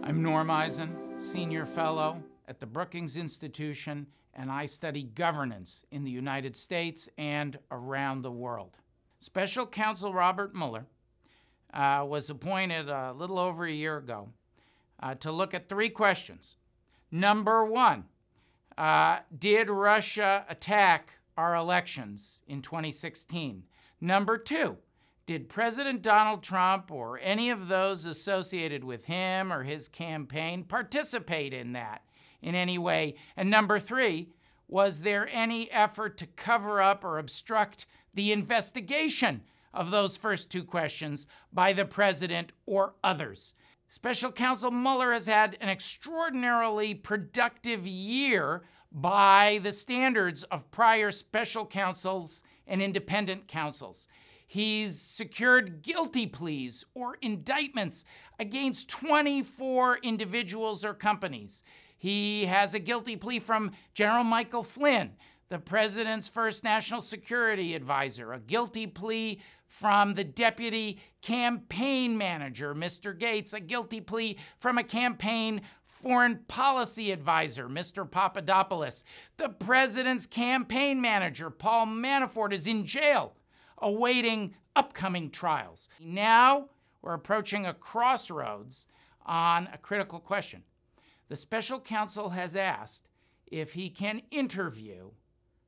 I'm Norm Eisen, Senior Fellow at the Brookings Institution, and I study governance in the United States and around the world. Special Counsel Robert Mueller was appointed a little over a year ago to look at three questions. Number one, did Russia attack our elections in 2016? Number two, did President Donald Trump or any of those associated with him or his campaign participate in that in any way? And number three, was there any effort to cover up or obstruct the investigation of those first two questions by the president or others? Special Counsel Mueller has had an extraordinarily productive year by the standards of prior special counsels and independent counsels. He's secured guilty pleas or indictments against 24 individuals or companies. He has a guilty plea from General Michael Flynn, the president's first national security advisor, a guilty plea from the deputy campaign manager, Mr. Gates, a guilty plea from a campaign foreign policy advisor, Mr. Papadopoulos. The president's campaign manager, Paul Manafort, is in jail awaiting upcoming trials. Now we're approaching a crossroads on a critical question. The special counsel has asked if he can interview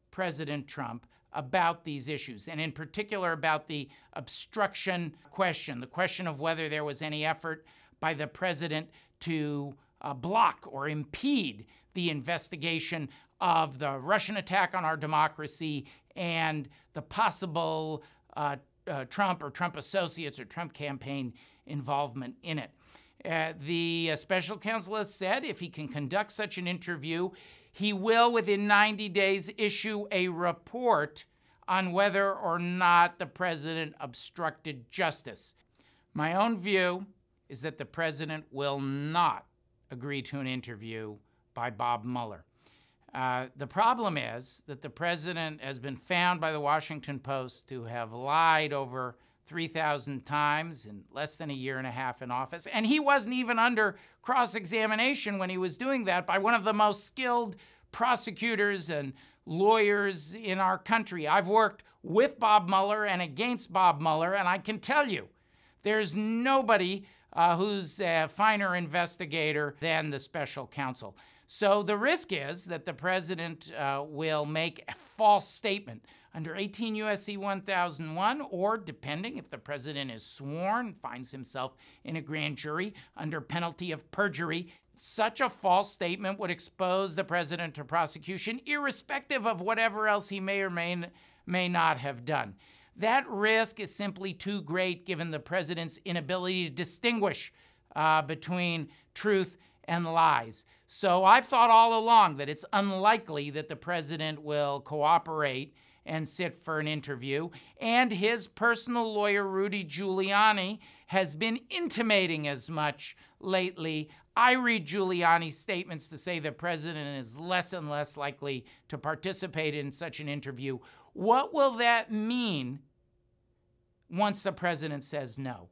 President Trump about these issues, and in particular about the obstruction question, the question of whether there was any effort by the president to block or impede the investigation of the Russian attack on our democracy and the possible Trump or Trump associates or Trump campaign involvement in it. The special counsel has said if he can conduct such an interview, he will, within 90 days, issue a report on whether or not the president obstructed justice. My own view is that the president will not agree to an interview by Bob Mueller. The problem is that the president has been found by the Washington Post to have lied over 3,000 times in less than a year and a half in office. And he wasn't even under cross-examination when he was doing that by one of the most skilled prosecutors and lawyers in our country. I've worked with Bob Mueller and against Bob Mueller, and I can tell you, there's nobody who's a finer investigator than the special counsel. So the risk is that the president will make a false statement under 18 U.S.C. 1001, or depending if the president is sworn, finds himself in a grand jury under penalty of perjury. Such a false statement would expose the president to prosecution, irrespective of whatever else he may or may not have done. That risk is simply too great given the president's inability to distinguish between truth and lies. So I've thought all along that it's unlikely that the president will cooperate and sit for an interview. And his personal lawyer, Rudy Giuliani, has been intimating as much lately. I read Giuliani's statements to say the president is less and less likely to participate in such an interview. What will that mean once the president says no?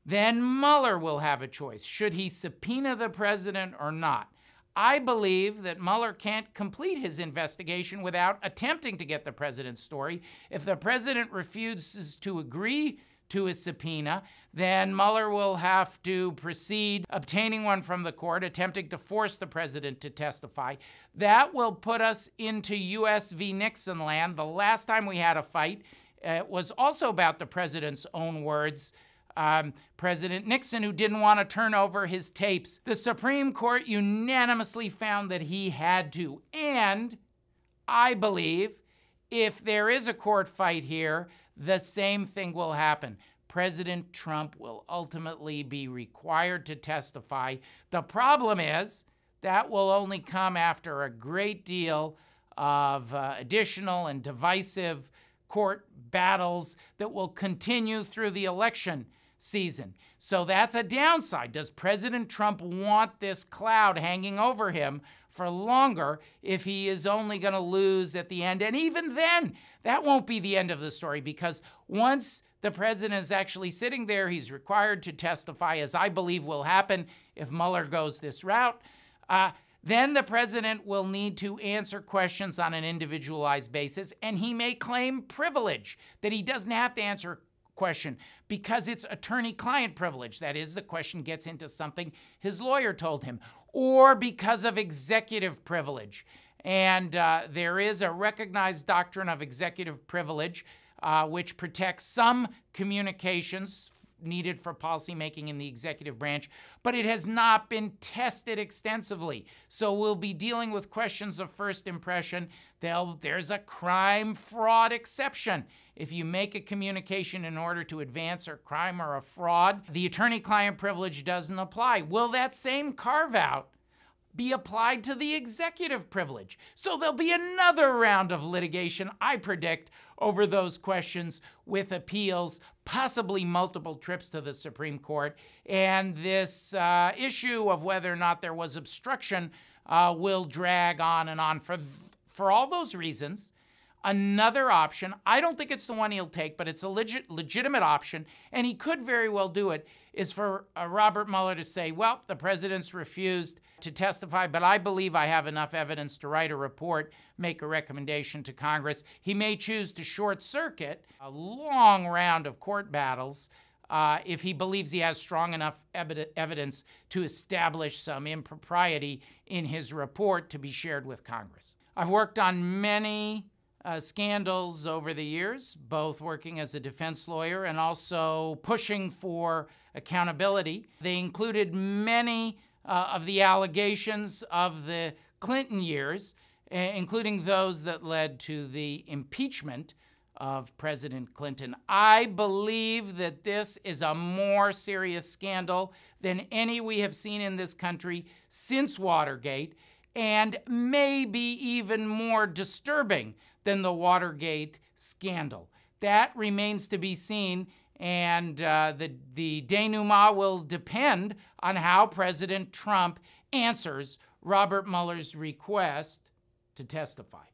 Then Mueller will have a choice. Should he subpoena the president or not? I believe that Mueller can't complete his investigation without attempting to get the president's story. If the president refuses to agree to his subpoena, then Mueller will have to proceed obtaining one from the court, attempting to force the president to testify. That will put us into U.S. v. Nixon land. The last time we had a fight, it was also about the president's own words. President Nixon, who didn't want to turn over his tapes. The Supreme Court unanimously found that he had to. And I believe if there is a court fight here, the same thing will happen. President Trump will ultimately be required to testify. The problem is that will only come after a great deal of additional and divisive court battles that will continue through the election season. So that's a downside. Does President Trump want this cloud hanging over him for longer if he is only going to lose at the end? And even then, that won't be the end of the story, because once the president is actually sitting there, he's required to testify, as I believe will happen if Mueller goes this route. Then the president will need to answer questions on an individualized basis, and he may claim privilege, that he doesn't have to answer a question because it's attorney-client privilege. That is, the question gets into something his lawyer told him, or because of executive privilege. And there is a recognized doctrine of executive privilege which protects some communications needed for policymaking in the executive branch, but it has not been tested extensively. So we'll be dealing with questions of first impression. There's a crime fraud exception. If you make a communication in order to advance a crime or a fraud, the attorney-client privilege doesn't apply. Will that same carve-out be applied to the executive privilege? So there'll be another round of litigation, I predict, over those questions, with appeals, possibly multiple trips to the Supreme Court. And this issue of whether or not there was obstruction will drag on and on. For all those reasons, another option, I don't think it's the one he'll take, but it's a legitimate option, and he could very well do it, is for Robert Mueller to say, well, the president's refused to testify, but I believe I have enough evidence to write a report, make a recommendation to Congress. He may choose to short-circuit a long round of court battles if he believes he has strong enough evidence to establish some impropriety in his report to be shared with Congress. I've worked on many scandals over the years, both working as a defense lawyer and also pushing for accountability. They included many of the allegations of the Clinton years, including those that led to the impeachment of President Clinton. I believe that this is a more serious scandal than any we have seen in this country since Watergate, and maybe even more disturbing than the Watergate scandal. That remains to be seen, and the denouement will depend on how President Trump answers Robert Mueller's request to testify.